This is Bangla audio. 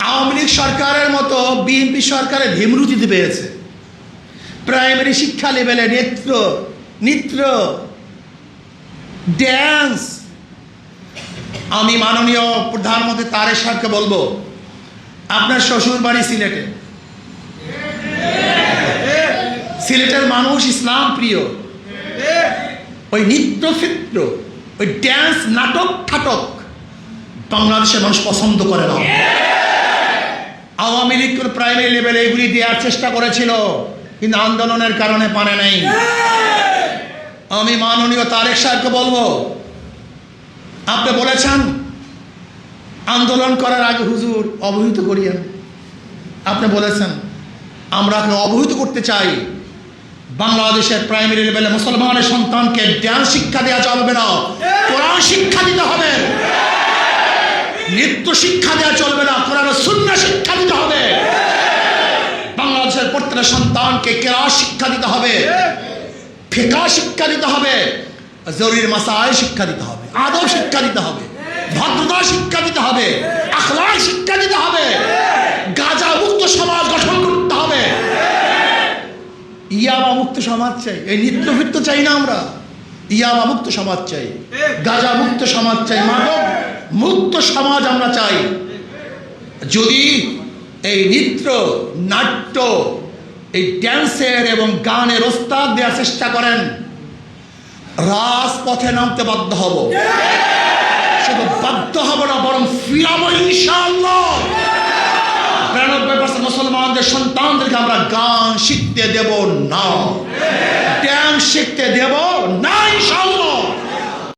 আওয়ামী লীগ সরকারের মতো বিএনপি সরকারের ভীমরুচিতে পেয়েছে প্রাইমারি শিক্ষা লেভেলে নৃত্য ড্যান্স। আমি মাননীয় প্রধানমন্ত্রী তারেক সাহেবকে বলবো, আপনার শ্বশুর বাড়ি সিলেটে, সিলেটের মানুষ ইসলাম প্রিয়, ওই নৃত্য ওই ড্যান্স নাটক ঠাটক বাংলাদেশের মানুষ পছন্দ করে না। আওয়ামী লীগ প্রাইমারি লেভেলে এগুলি দেওয়ার চেষ্টা করেছিল, কিন্তু আন্দোলনের কারণে পারে নাই। আমি মাননীয় তারেক সাহেবকে বলবো, আপনি বলেছেন আন্দোলন করার আগে হুজুর অবহিত করিয়েন। আপনি বলেছেন আমরা অবহিত করতে চাই, বাংলাদেশের প্রাইমারি লেভেলে মুসলমানের সন্তানকে জ্ঞান শিক্ষা দেওয়া চলবে না, কোরআন শিক্ষা দিতে হবে। নৃত্য শিক্ষা দেওয়া চলবে না, কোরআন ও সুন্নাহ শিক্ষা দিতে হবে। বাংলাদেশের প্রত্যেকটা সন্তানকে কেরাত শিক্ষা দিতে হবে, ফিকহ শিক্ষা দিতে হবে, জরুরি মাসাইল শিক্ষা দিতে হবে, আদব শিক্ষা দিতে হবে, ভদ্রতা শিক্ষা দিতে হবে, আখলাক শিক্ষা দিতে হবে, গাঁজা মুক্ত সমাজ গঠন করতে হবে। ইয়াবা মুক্ত সমাজ চাই, এই নৃত্য ফিত্য চাই না আমরা। ইয়াবা মুক্ত সমাজ চাই, গাঁজা মুক্ত সমাজ চাই, মাদক মুক্ত সমাজ আমরা চাই। যদি এই নৃত্য নাট্য এই ড্যান্সের এবং গানের ওস্তাদ দেওয়ার চেষ্টা করেন, রাজপথে নামতে বাধ্য হব। শুধু বাধ্য হব না, বরং ফিরাবো ইনশাআল্লাহ। ৯২% মুসলমানদের সন্তানদেরকে আমরা গান শিখতে দেব না, ড্যান্স শিখতে দেব না ইনশাআল্লাহ।